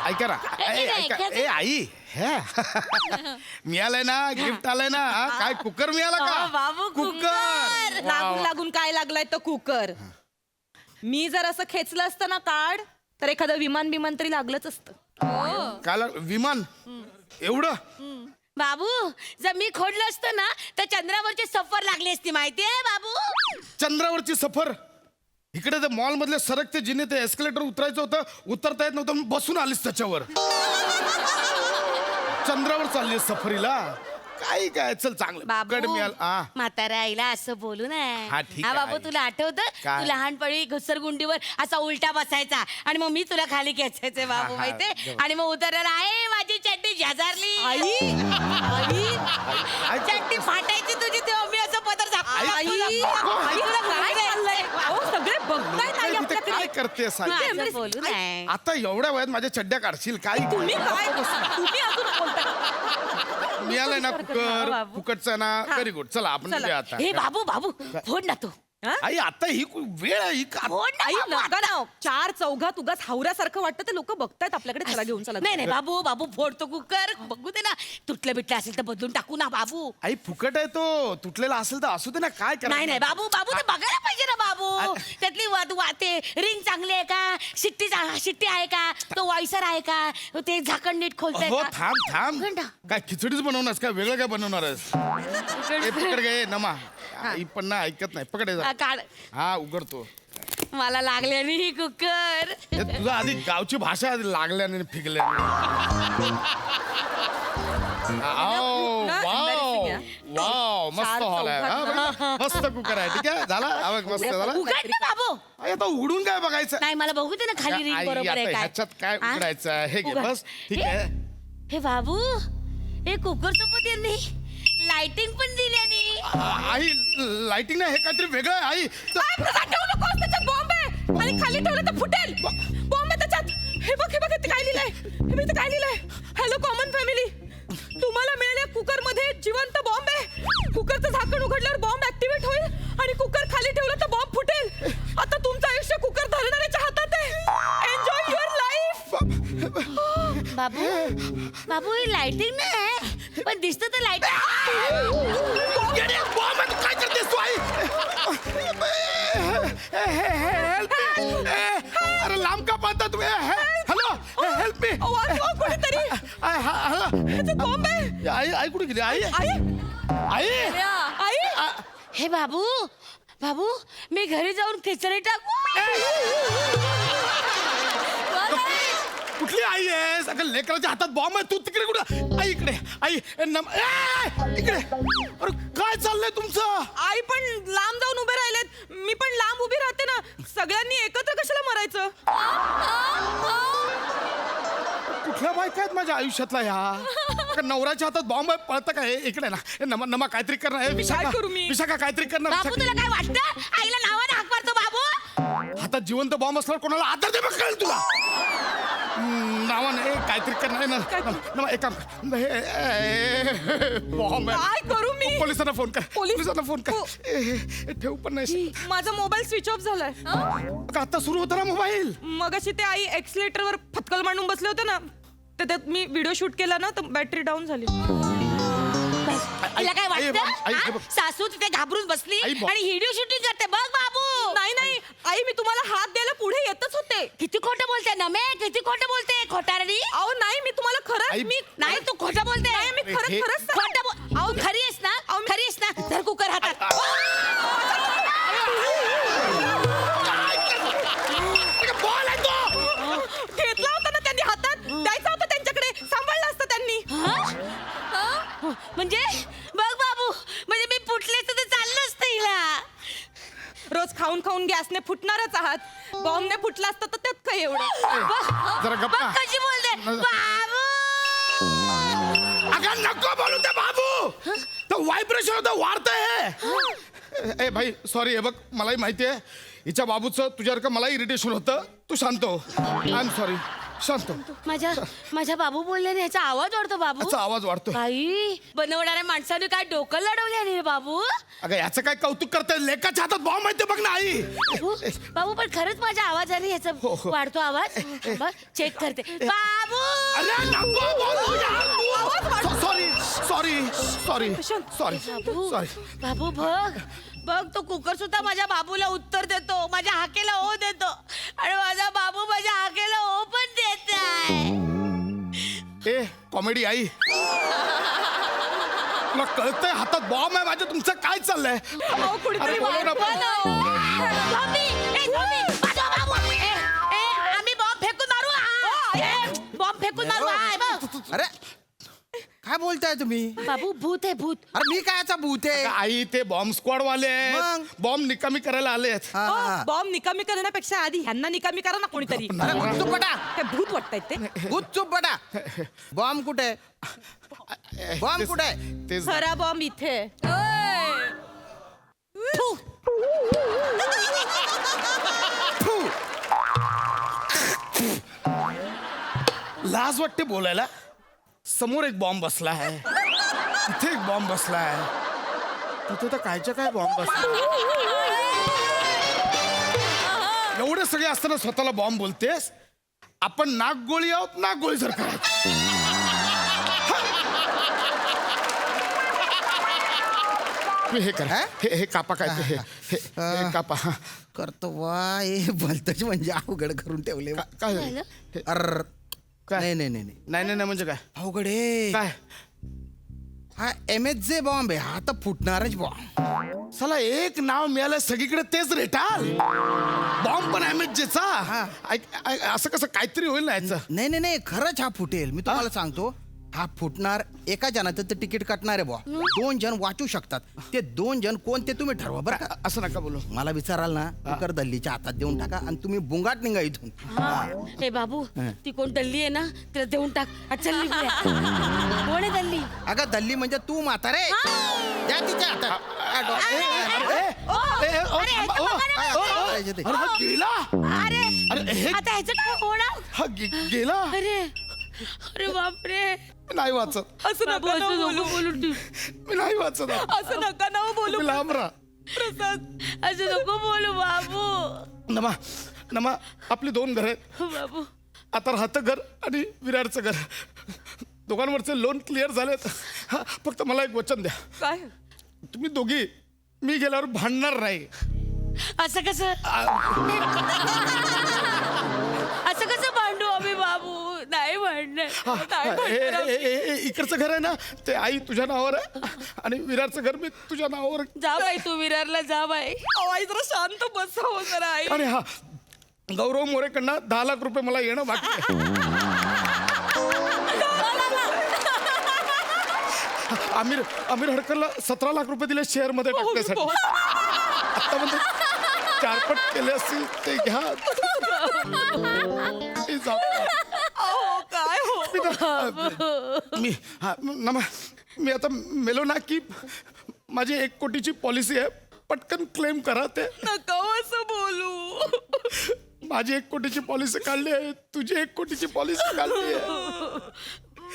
ऐका ना. ए आई, मिळालंय ना, गिफ्ट आलंय ना. काय कुकर मिळाला का? बाबू, कुकर. लागून लागून काय लागलाय तो कुकर. मी जर असं खेचलं असतं ना कार्ड, तर एखादं विमान तरी लागलंच असतं. काय विमान? एवढं? बाबू, जर मी खोडलं असतं ना तर चंद्रावरची सफर लागली असती, माहितीये बाबू. चंद्रावरची सफर? इकडे ते मॉल मधले सरकते जिने ते एस्केलेटर उतरायचं होतं, उतरता येत नव्हतं, बसून आलीस त्याच्यावर. चंद्रावर चालली सफरीला? काही काय चल चांगलं फुकट मिळालं हा म्हाताऱ्या आईला असं बोलू नये. हा, ठीक आहे, बाबू आई. तुला आठवतं काय? तू लहानपणी घसरगुंडीवर असा उलटा बसायचा आणि मग मी तुला खाली खेचायचे बाबू हा, माहितीये आणि मग उतरायला आहे माझी चड्डी शेजारली आई, चड्डी फाटायची तुझी तेव्हा मी असं पदर सगळे बघतायत आई इथे आपल्याकडे. काय करते साई? बोलू नये. आता एवढ्या वयात माझ्या चड्ड्या काढशील काय तुम्ही अजून बोलताय. मिळालंय ना कुकर बाबू. फुकटचा ना व्हेरी गुड चला आपण उद्या आता हे बाबू बाबू फोड ना तू आई आता ही वेळ आहे ही का- फोड ना आई बाबू. नका ना चार चौघात उगाच हावऱ्यासारखं वाटतं ते लोक बघतायत आपल्याकडे चला घेऊन चला नाही नाही बाबू बाबू फोडतो कुकर बघू दे ना तुटलं बिटलं असेल तर बदलून टाकू ना बाबू. आई फुकट आहे तो तुटलेला असेल तर असू दे ना काय करा नाही नाही बाबू बाबू ते बघायला पाहिजे ना बाबू त्यातली ते रिंग चांगली आहे का शिट्टी आहे का तो वायसर आहे का ते झाकण नीट खोलतंय हो का? थांब थांब उघड ना. काय खिचडीच बनवणार काय वेगळं काय बनवणार हे पकड गे नमा आई पण ना ऐकत नाही पकड हे जा. हा, काढ हा उघडतो मला लागल्याने ही कुकर हे तुझा आधी गावची भाषा लागल्याने फिकल्याने वाव मस्त हॉल आहे हा, बघा. मस्त कुकर आहे ठीक आहे झाला हा बघ, मस्त झाला उघड ना बाबू. आई, आता उघडून काय बघायचं नाही मला बघू दे ना खाली रिंग आई, बरोबर आता आहे काय ह्याच्यात काय हा? उघडायचं आहे? हे घे उघड. बस ठीक हे- आहे हे बाबू हे कुकर सोबत यांनी लाइटिंग पण दिल्यानी आई लाइटिंग नाही हे काहीतरी वेगळं आहे आई त्याच्यात बॉम्ब आहे आणि खाली ठेवलं तर फुटेल बॉम्ब आहे त्याच्यात हे बघ इथे काय लिहिलंय हे इथे काय लिहिलंय हॅलो कॉमन फॅमिली तुम्हाला मिळाल्या कुकर मध्ये जिवंत बॉम्ब आहे कुकरचं झाकण उघडल्यावर बॉम्ब ऍक्टिव्हेट होईल आणि कुकर खाली ठेवलं तर बॉम्ब फुटेल आता तुमचं आयुष्य कुकर धरणाऱ्याच्या हातात आहे enjoy your life Babu Babu he lighting नाही पण दिसत तर लाइट काय करतेस तू आई अरे लांब का पाहता तुम्ही हॅलो हेल्प मी कोणीतरी बॉम्ब आहे आई आई कुठे गेली आई आई आई हे बाबू बाबू मी घरी जाऊन खिचडी टाकू कुठली आई आहे सगळं लेकराच्या हातात बॉम्ब आहे तू तिकडे कुठं आई इकडे आई इकडे अरे काय चाललंय तुमचं आई पण लांब जाऊन उभे राहिलेत मी पण लांब उभी राहते ना सगळ्यांनी एकत्र कशाला मरायचं कुठल्या बायका आहेत माझ्या आयुष्यातला ह्या नवऱ्याच्या हातात बॉम्ब आहे पळतं का हे इकडे ना हे नमा नमा काहीतरी करणार हे विशाखा करू मी? विशाखा काहीतरी करणार बाबू तुला काय वाटतं आईला नावाने हाक मारतो बाबू हातात जिवंत बॉम्ब असल्यावर कोणाला आदर दे बघ कळेल तुला नावाने काहीतरी करणार आहे ना एक काम बॉम्ब काय करू मी पोलिसांना फोन कर पोलीस? पोलिसांना फोन कर हो. ठेवू पण नाही माझा मोबाईल स्विच ऑफ झालाय आता सुरू होता ना मोबाईल मगाशी ते आई एक्सिलेटर वर फटकल मांडून बसले होते ना तर त्यात मी व्हिडिओ शूट केला ना तर बॅटरी डाऊन झाली तिला काय आई, आई, वाटतं हे हा? बघ. सासू तिथे घाबरून बसली आई, आणि व्हिडिओ शूटिंग करते बघ बाबू नाही आई मी तुम्हाला हात द्यायला पुढे येतच होते किती खोटं बोलते नमे किती खोटं बोलते खोटारडी अहो नाही मी तुम्हाला आई, खरंच मी नाही तू खोटं बोलते नाही मी हे- खरंच खोटं बोल अहो खरी आहेस ना खरी आहेस ना धर कुकर हातात बॉल आहे तो घेतला होता ना त्यांनी हातात द्यायचा होता त्यांच्याकडे सांभाळलं असतं त्यांनी म्हणजे बघ बाबू म्हणजे मी फुटले तर चाललं असतं हिला रोज खाऊन खाऊन गॅसने फुटणारच आहात बॉम्बने फुटला असतं तर त्यात काय एवढं जरा गप्पा बघ कशी बोलते बाबू अगं नको बोलू ते बाबू तो व्हायब्रेशन होतं वाढतंय हे भाई सॉरी हे बघ मलाही माहिती आहे हिच्या बाबूचं तुझ्यासारखं मलाही इरिटेशन होतं तू शांत हो आय एम सॉरी शांत हो. माझ्या बाबू बोलल्याने याचा आवाज वाढतो बाबू याचा आवाज वाढतो बाई बनवणाऱ्या माणसाने काय डोकं लढवले रे बाबू अगं याचं काय कौतुक करते लेकाच्या हातात बॉम्ब माहिती बघ ना आई बाबू पण खरंच माझ्या आवाजाने याचा हो, हो. वाढतो आवाज बघ चेक करते बाबू अरे नको बोलू यार तू सॉरी सॉरी सॉरी सॉरी बाबू सॉरी बाबू बघ बघ तो कुकर सुद्धा माझ्या बाबूला उत्तर देतो माझ्या हाकेला ओ देतो आणि माझा बाबू माझ्या हाकेला ओ पण देत आहे ए कॉमेडी आई तुला कळतंय हातात बॉम्ब आहे माझ्या तुमचं काय चाललंय अरे बोलव ना पण. झोंबी, ए, झोंबी, वाजवा बाबू. आम्ही बॉम्ब फेकून मारू बॉम्ब फेकून मारू हा, हे बघ. अरे काय बोलताय तुम्ही बाबू भूत आहे भूत. अरे मी कायचा भूत आहे आई ते बॉम्ब स्क्वॉड वाले मग? आहेत बॉम्ब निकामी करायला आले आहेत हा, हा. बॉम्ब निकामी करण्यापेक्षा आधी ह्यांना निकामी करा ना कोणीतरी. अरे गुपचूप बटा काय भूत वाटतायत ते. गुपचूप बटा बॉम्ब कुठे आहे बॉम्ब कुठे आहे तेच खरा बॉम्ब इथे. लाज वाटते बोलायला समोर एक बॉम्ब बसला आहे इथे एक बॉम्ब बसला आहे तिथे तर कायच्या काय बॉम्ब बसला एवढे सगळे असताना स्वतःला बॉम्ब बोलतेस आपण नागगोळी आहोत नागगोळी जर करायची हे कर हे कापा काय ते, हे कापा हा. करतो वा हे भलतच म्हणजे अवघड करून ठेवले काय झालं? अर काय? नाही नाही नाही नाही. नाही नाही नाही म्हणजे काय अवघड आहे काय हा MHJ बॉम्ब आहे हा तर फुटणारच बॉम्ब. साला एक नाव मिळालं सगळीकडे तेच रेटाल बॉम्ब पण MHJ असं कसं काहीतरी होईल ना याचं नाही नाही नाही खरंच हा फुटेल मी तुम्हाला सांगतो हा फुटणार एका जणाचं तर तिकीट कटणार आहे बुवा 2 जण वाचू शकतात ते 2 जण कोण ते तुम्ही ठरवा बरं का. असं नका बोलू मला विचाराल ना कुकर दल्लीच्या हातात देऊन टाका आणि तुम्ही बुंगाट निघा इथून. हे बाबू ती कोण दल्ली आहे ना तिला देऊन टाक. चल निघूया. कोण आहे दल्ली? अगं दल्ली म्हणजे तू म्हातारे द्या तिच्या हातात. अरे हा गेला अरे हे आता ह्याचं काय होणार? हा गेला अरे अरे बापरे. नाही वाचत असं नका ना बोलू. मी नाही वाचत असं नका ना बोलू. तुम्ही लांब राहा प्रसाद असं नको बोलू बाबू. नमा आपली 2 घर आहेत बाबू आता राहतं घर आणि विरारचं घर दोघांवरचे लोन क्लिअर झालेत हा फक्त मला एक वचन द्या काय तुम्ही दोघी मी गेल्यावर भांडणार नाही असं कसं असं कसं भांडू आम्ही बाबू? नाही भांडणार. इकडचं घर आहे ना ते आई तुझ्या नावावर आहे आणि विरारचं घर मी तुझ्या नावावर जा बाई तू विरारला जा बाई. आई जरा शांत बसा हो जरा आई. आणि हा गौरव मोरेकडनं 10 लाख रुपये मला येणं बाकी आहे. आमिर हडकरला 17 लाख रुपये दिले शेअर मध्ये टाकण्यासाठी आता म्हणजे 4 पट केले असतील ते घ्या. मी जातो. काय हो मी आता मेलो ना की माझी 1 कोटीची पॉलिसी आहे पटकन क्लेम करा ते. नका असं बोलू. माझी 1 कोटीची पॉलिसी काढली आहे तुझी 1 कोटीची पॉलिसी काढली आहे.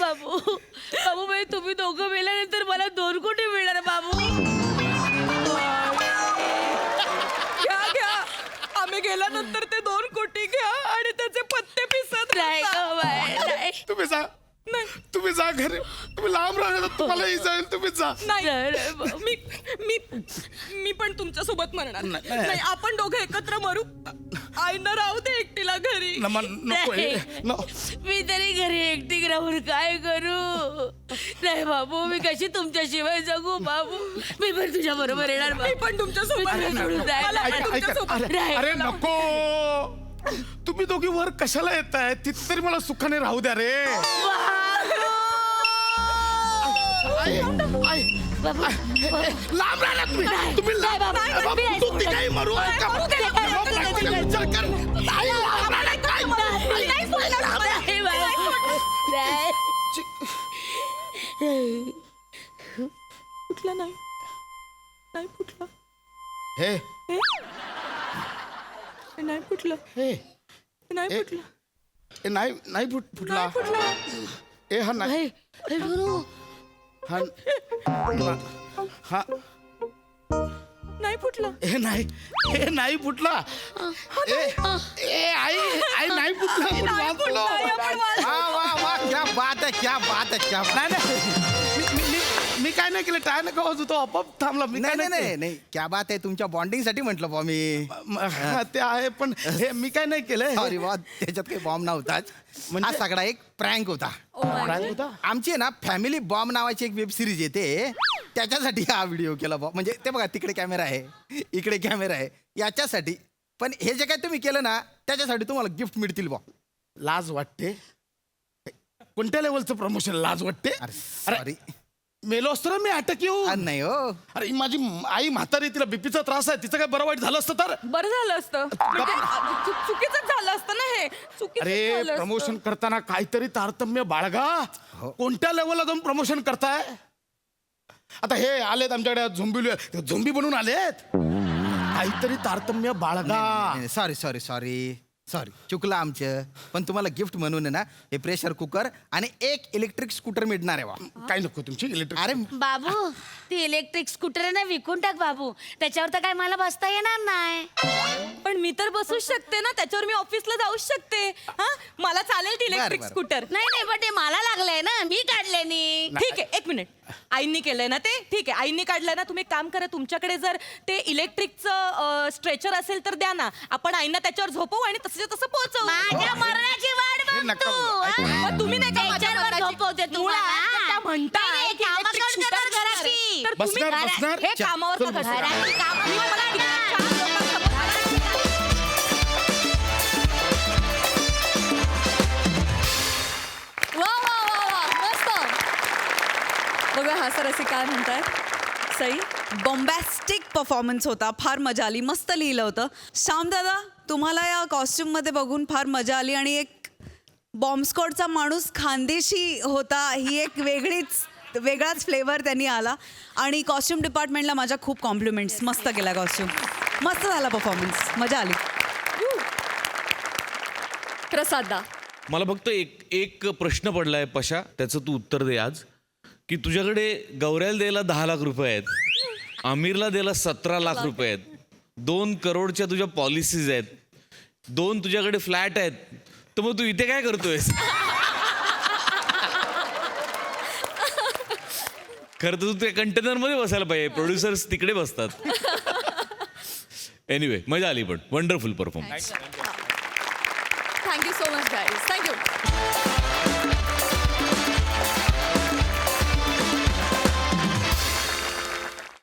बाबू बाबू बाई तुम्ही दोघं मेल्यानंतर मला 2 कोटी मिळणार बाबू. घ्या आम्ही गेल्यानंतर ते 2 कोटी घ्या आणि त्याचे पत्ते पिसत नाही गं बाई, नाही. तुम्ही जा घरी तुम्ही लांब राहणार तुम्हालाही जाईल तुम्ही जा. नाही मी पण तुमच्या सोबत मरणार नाही. आपण दोघं एकत्र मरू. आईना राहू दे एकटीला घरी. नको मी तरी घरी एकटी राहून काय करू? नाही बाबू मी कशी तुमच्याशिवाय जगू बाबू? मी पण तुझ्या बरोबर येणार. मी पण तुमच्या सोबत. अरे नको तुम्ही दोघी वर कशाला येत आहे तिथे तरी मला सुखाने राहू द्या रे. लांब राहा तुम्ही तुम्ही काही मरू फुटला नाही फुटला हे नाही फुटलं नाही फुटलं नाही फुटला ए हा नाही हा नाही फुटलं हे नाही फुटला आई नाही फुटला. वा क्या बात है क्या बात है क्या बात. नाही मी काय नाही केलं टाय नका वाजू तो आपोआप थांबला. मी काय नाही नाही क्या बात आहे तुमच्या बॉन्डिंग साठी म्हटलं बॉ मी. ते आहे पण हे मी काय नाही केलं. अरे वा त्याच्यात काही बॉम्ब नव्हताच हा सगळा एक प्रँक होता. आमची आहे ना फॅमिली बॉम्ब नावाची एक वेब सिरीज येते त्याच्यासाठी हा व्हिडिओ केला बॉ. म्हणजे ते बघा तिकडे कॅमेरा आहे इकडे कॅमेरा आहे याच्यासाठी. पण हे जे काय तुम्ही केलं ना त्याच्यासाठी तुम्हाला गिफ्ट मिळतील बॉ. लाज वाटते कोणत्या लेवलचं प्रमोशन लाज वाटते अरे अरे सॉरी मेलो असतो ना मी अटक येऊ नाही हो अरे माझी आई म्हातारी तिला बीपीचा त्रास आहे तिचं काय बरं वाईट झालं असतं तर बरं झालं असतं म्हणजे चुकीचंच झालं असतं ना हे चुकीचं अरे झालं असतं. प्रमोशन करताना काहीतरी तारतम्य बाळगा कोणत्या लेवलला जाऊन प्रमोशन करताय आता हे आलेत आमच्याकडे झोंबी बनून आलेत काहीतरी तारतम्य बाळगा सॉरी सॉरी सॉरी सॉरी चुकलं आमचं पण तुम्हाला गिफ्ट म्हणून आहे ना हे प्रेशर कुकर आणि एक इलेक्ट्रिक स्कूटर मिळणार आहे बा काय नको तुमची इलेक्ट्रिक अरे बाबू ती इलेक्ट्रिक स्कूटर आहे ना विकून टाक बाबू त्याच्यावर तर काय मला बसता येणार नाही पण मी तर बसूच शकते ना त्याच्यावर मी ऑफिसला जाऊच शकते हा मला चालेल ती इलेक्ट्रिक बरं. स्कूटर नाही नाही पण ते मला लागलंय ना मी काढले नी ठीक आहे एक मिनिट आईंनी केलंय ना ते ठीक आहे आईंनी काढलंय ना तुम्ही एक काम करा तुमच्याकडे जर ते इलेक्ट्रिकचं स्ट्रेचर असेल तर द्या ना आपण आईंना त्याच्यावर झोपवू आणि तसं तसं पोहोचवू माझ्या मरणाची वाट हे बघ नका तू, बोलू. हा? मग तुम्ही नाही का माझ्या त्याच्यावर मरणाची- झोपवते तुम्हाला? मुळात त्या म्हणताय नाही, की कामं electric कोण scooter करणार घेणार आहे. घराची? तर तुम्ही बसणार, बसणार. हे कामावर चल, नका बस. करू. घराची कामं मी कोण मला करणार? चार लोकांसमोर वा वा वा वा मस्त बघा हा सर असे काय म्हणतायत सई बॉम्बॅस्टिक परफॉर्मन्स होता फार मजा आली मस्त लिहिलं होतं श्याम दादा तुम्हाला या कॉस्ट्युममध्ये बघून फार मजा आली आणि एक बॉम्बस्कॉटचा माणूस खानदेशी होता ही एक वेगळाच फ्लेवर त्यांनी आला आणि कॉस्ट्युम डिपार्टमेंटला माझ्या खूप कॉम्प्लिमेंट्स मस्त केला कॉस्ट्युम मस्त झाला परफॉर्मन्स मजा आली प्रसादा मला फक्त एक प्रश्न पडलाय पशा त्याचं तू उत्तर दे आज की तुझ्याकडे गौऱ्याला द्यायला 10 लाख रुपये आहेत आमिरला द्यायला 17 लाख रुपये आहेत 2 करोडच्या तुझ्या पॉलिसीज आहेत 2 तुझ्याकडे फ्लॅट आहेत तर मग तू इथे काय करतोयस खरं तर तू त्या कंटेनरमध्ये बसायला पाहिजे प्रोड्युसर्स तिकडे बसतात एनिवे मजा आली पण wonderful performance thank you so much guys thank you